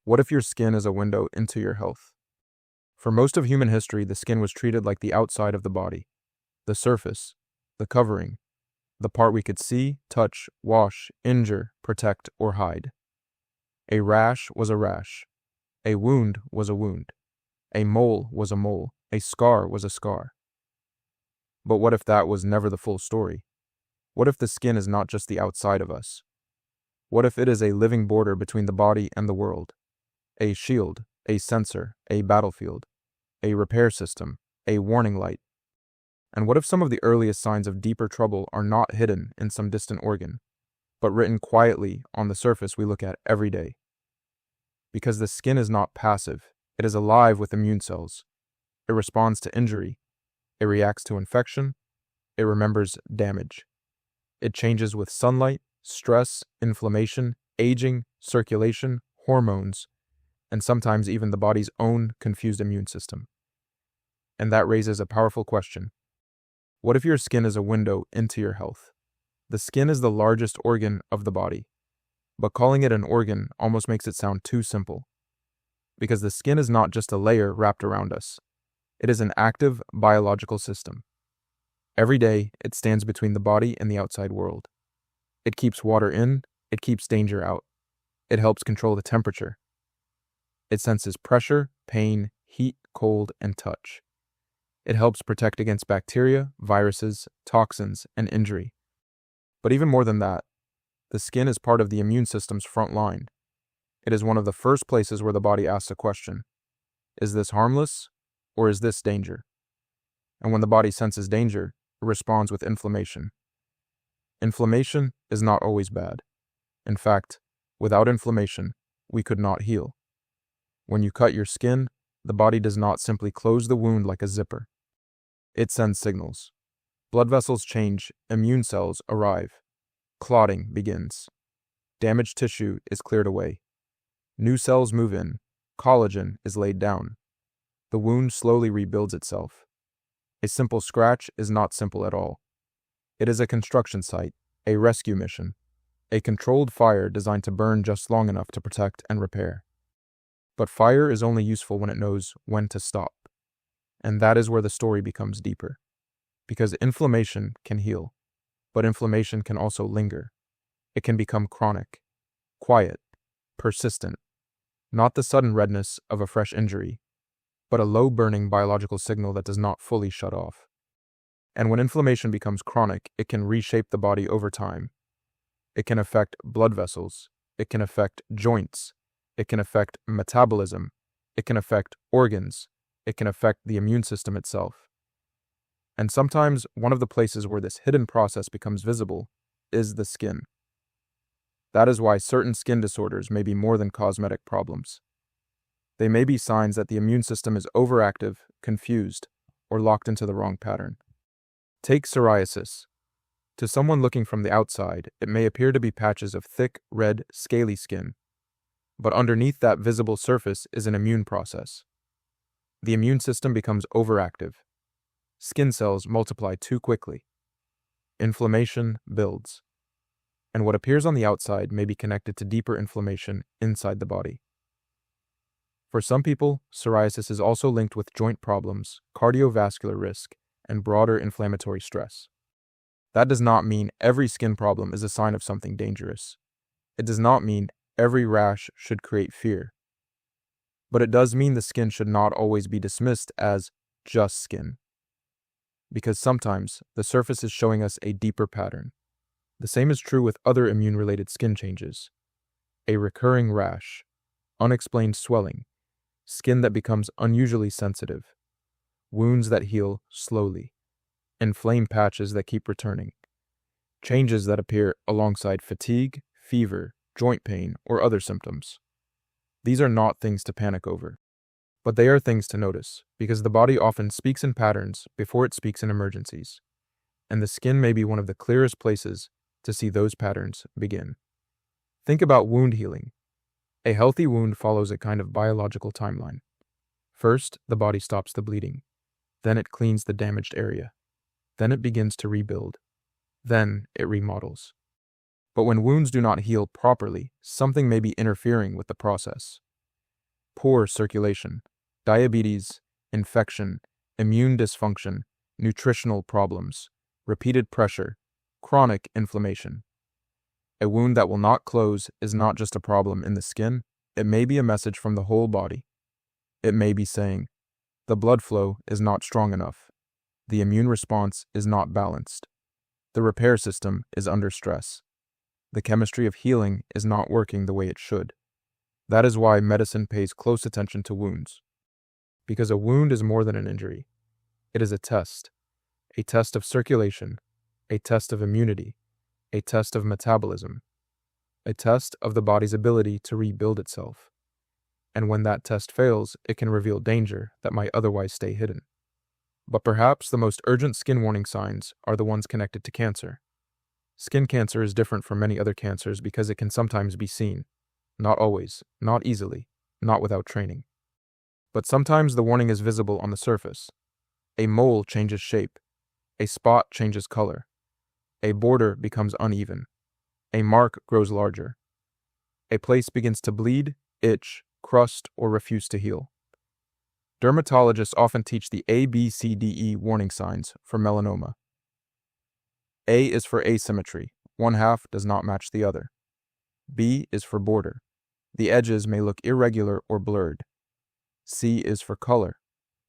What if your skin is a window into your health? For most of human history, the skin was treated like the outside of the body, the surface, the covering, the part we could see, touch, wash, injure, protect, or hide. A rash was a rash. A wound was a wound. A mole was a mole. A scar was a scar. But what if that was never the full story? What if the skin is not just the outside of us? What if it is a living border between the body and the world? A shield, a sensor, a battlefield, a repair system, a warning light. And what if some of the earliest signs of deeper trouble are not hidden in some distant organ, but written quietly on the surface we look at every day? Because the skin is not passive, it is alive with immune cells. It responds to injury. It reacts to infection. It remembers damage. It changes with sunlight, stress, inflammation, aging, circulation, hormones, and sometimes even the body's own confused immune system. And that raises a powerful question. What if your skin is a window into your health? The skin is the largest organ of the body, but calling it an organ almost makes it sound too simple. Because the skin is not just a layer wrapped around us. It is an active biological system. Every day, it stands between the body and the outside world. It keeps water in, it keeps danger out. It helps control the temperature. It senses pressure, pain, heat, cold, and touch. It helps protect against bacteria, viruses, toxins, and injury. But even more than that, the skin is part of the immune system's front line. It is one of the first places where the body asks a question. Is this harmless, or is this danger? And when the body senses danger, it responds with inflammation. Inflammation is not always bad. In fact, without inflammation, we could not heal. When you cut your skin, the body does not simply close the wound like a zipper. It sends signals. Blood vessels change, immune cells arrive. Clotting begins. Damaged tissue is cleared away. New cells move in. Collagen is laid down. The wound slowly rebuilds itself. A simple scratch is not simple at all. It is a construction site, a rescue mission, a controlled fire designed to burn just long enough to protect and repair. But fire is only useful when it knows when to stop. And that is where the story becomes deeper. Because inflammation can heal, but inflammation can also linger. It can become chronic, quiet, persistent. Not the sudden redness of a fresh injury, but a low-burning biological signal that does not fully shut off. And when inflammation becomes chronic, it can reshape the body over time. It can affect blood vessels. It can affect joints. It can affect metabolism. It can affect organs. It can affect the immune system itself. And sometimes one of the places where this hidden process becomes visible is the skin. That is why certain skin disorders may be more than cosmetic problems. They may be signs that the immune system is overactive, confused, or locked into the wrong pattern. Take psoriasis. To someone looking from the outside, it may appear to be patches of thick, red, scaly skin. But underneath that visible surface is an immune process. The immune system becomes overactive. Skin cells multiply too quickly. Inflammation builds. And what appears on the outside may be connected to deeper inflammation inside the body. For some people, psoriasis is also linked with joint problems, cardiovascular risk, and broader inflammatory stress. That does not mean every skin problem is a sign of something dangerous. It does not mean every rash should create fear. But it does mean the skin should not always be dismissed as just skin. Because sometimes the surface is showing us a deeper pattern. The same is true with other immune-related skin changes. A recurring rash, unexplained swelling, skin that becomes unusually sensitive, wounds that heal slowly, inflamed patches that keep returning, changes that appear alongside fatigue, fever, joint pain, or other symptoms. These are not things to panic over, but they are things to notice, because the body often speaks in patterns before it speaks in emergencies, and the skin may be one of the clearest places to see those patterns begin. Think about wound healing. A healthy wound follows a kind of biological timeline. First, the body stops the bleeding. Then it cleans the damaged area. Then it begins to rebuild. Then it remodels. But when wounds do not heal properly, something may be interfering with the process. poor circulation, diabetes, infection, immune dysfunction, nutritional problems, repeated pressure, chronic inflammation. A wound that will not close is not just a problem in the skin, it may be a message from the whole body. It may be saying, the blood flow is not strong enough. The immune response is not balanced. The repair system is under stress. The chemistry of healing is not working the way it should. That is why medicine pays close attention to wounds. Because a wound is more than an injury. It is a test of circulation, a test of immunity, a test of metabolism, a test of the body's ability to rebuild itself. And when that test fails, it can reveal danger that might otherwise stay hidden. But perhaps the most urgent skin warning signs are the ones connected to cancer. Skin cancer is different from many other cancers because it can sometimes be seen. Not always, not easily, not without training. But sometimes the warning is visible on the surface. A mole changes shape. A spot changes color. A border becomes uneven. A mark grows larger. A place begins to bleed, itch, crust, or refuse to heal. Dermatologists often teach the ABCDE warning signs for melanoma. A is for asymmetry. One half does not match the other. B is for border. The edges may look irregular or blurred. C is for color.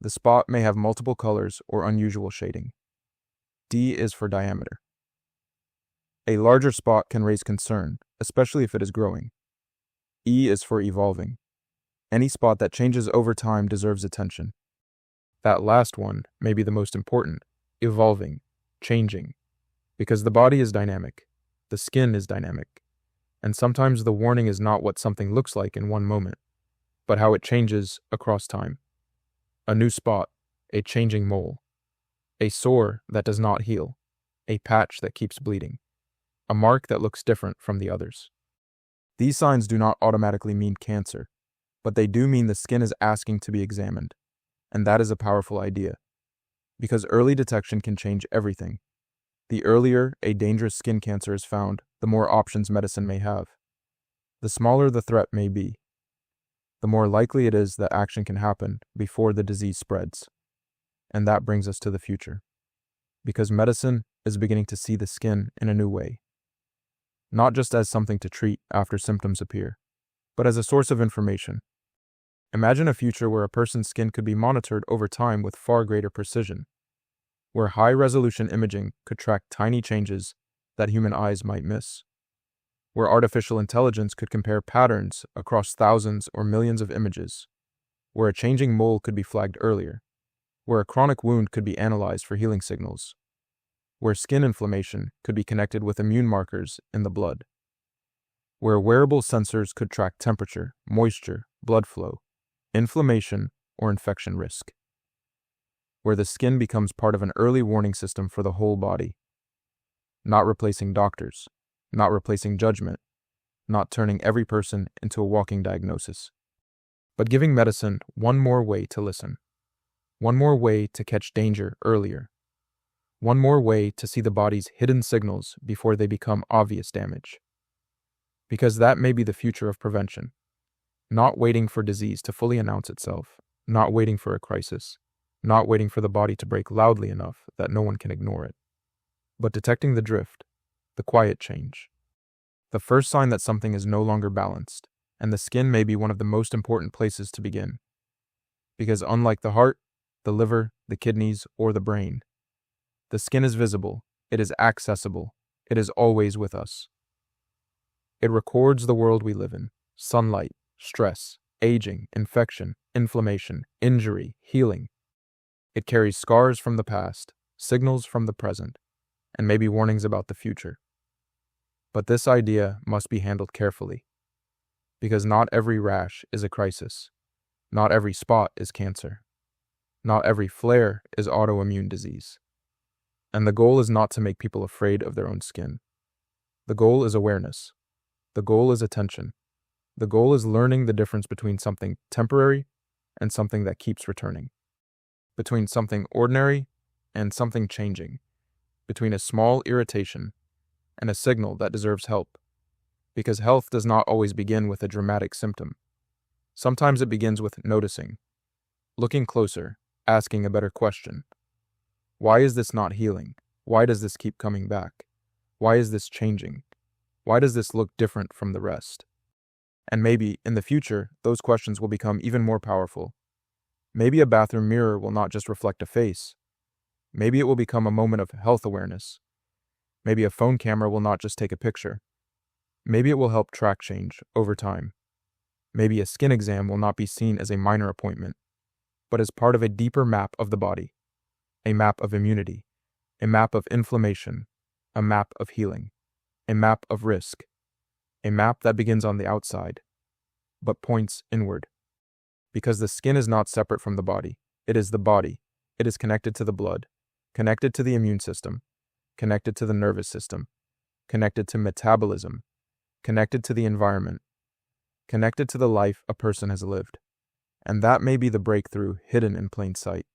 The spot may have multiple colors or unusual shading. D is for diameter. A larger spot can raise concern, especially if it is growing. E is for evolving. Any spot that changes over time deserves attention. That last one may be the most important, evolving, changing, because the body is dynamic, the skin is dynamic, and sometimes the warning is not what something looks like in one moment, but how it changes across time. A new spot, a changing mole, a sore that does not heal, a patch that keeps bleeding, a mark that looks different from the others. These signs do not automatically mean cancer, but they do mean the skin is asking to be examined, and that is a powerful idea, because early detection can change everything. The earlier a dangerous skin cancer is found, the more options medicine may have. The smaller the threat may be, the more likely it is that action can happen before the disease spreads. And that brings us to the future, because medicine is beginning to see the skin in a new way, not just as something to treat after symptoms appear, but as a source of information. Imagine a future where a person's skin could be monitored over time with far greater precision, where high-resolution imaging could track tiny changes that human eyes might miss, where artificial intelligence could compare patterns across thousands or millions of images, where a changing mole could be flagged earlier, where a chronic wound could be analyzed for healing signals, where skin inflammation could be connected with immune markers in the blood, where wearable sensors could track temperature, moisture, blood flow, inflammation, or infection risk, where the skin becomes part of an early warning system for the whole body, not replacing doctors, not replacing judgment, not turning every person into a walking diagnosis, but giving medicine one more way to listen, one more way to catch danger earlier, one more way to see the body's hidden signals before they become obvious damage. Because that may be the future of prevention. Not waiting for disease to fully announce itself, not waiting for a crisis, not waiting for the body to break loudly enough that no one can ignore it, but detecting the drift, the quiet change, the first sign that something is no longer balanced, and the skin may be one of the most important places to begin. Because unlike the heart, the liver, the kidneys, or the brain, the skin is visible, it is accessible, it is always with us. It records the world we live in, sunlight, stress, aging, infection, inflammation, injury, healing. It carries scars from the past, signals from the present, and maybe warnings about the future. But this idea must be handled carefully, because not every rash is a crisis, not every spot is cancer, not every flare is autoimmune disease. And the goal is not to make people afraid of their own skin. The goal is awareness. The goal is attention. The goal is learning the difference between something temporary and something that keeps returning, between something ordinary and something changing, between a small irritation and a signal that deserves help, because health does not always begin with a dramatic symptom. Sometimes it begins with noticing, looking closer, asking a better question. Why is this not healing? Why does this keep coming back? Why is this changing? Why does this look different from the rest? And maybe, in the future, those questions will become even more powerful. Maybe a bathroom mirror will not just reflect a face. Maybe it will become a moment of health awareness. Maybe a phone camera will not just take a picture. Maybe it will help track change over time. Maybe a skin exam will not be seen as a minor appointment, but as part of a deeper map of the body, a map of immunity, a map of inflammation, a map of healing, a map of risk, a map that begins on the outside, but points inward. Because the skin is not separate from the body, it is the body. It is connected to the blood, connected to the immune system, connected to the nervous system, connected to metabolism, connected to the environment, connected to the life a person has lived. And that may be the breakthrough hidden in plain sight.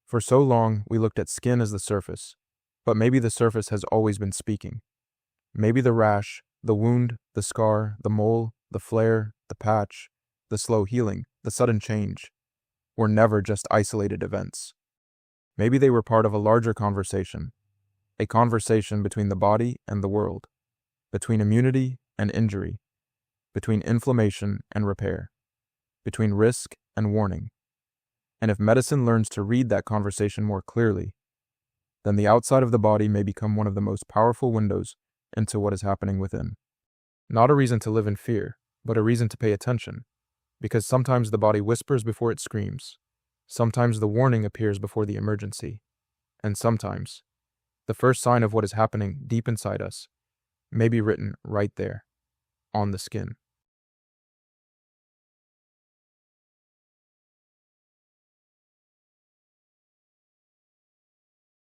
For so long, we looked at skin as the surface, but maybe the surface has always been speaking. Maybe the rash, the wound, the scar, the mole, the flare, the patch, the slow healing, the sudden change, were never just isolated events. Maybe they were part of a larger conversation, a conversation between the body and the world, between immunity and injury, between inflammation and repair, between risk and warning. And if medicine learns to read that conversation more clearly, then the outside of the body may become one of the most powerful windows into what is happening within. Not a reason to live in fear, but a reason to pay attention, because sometimes the body whispers before it screams, sometimes the warning appears before the emergency, and sometimes the first sign of what is happening deep inside us may be written right there, on the skin.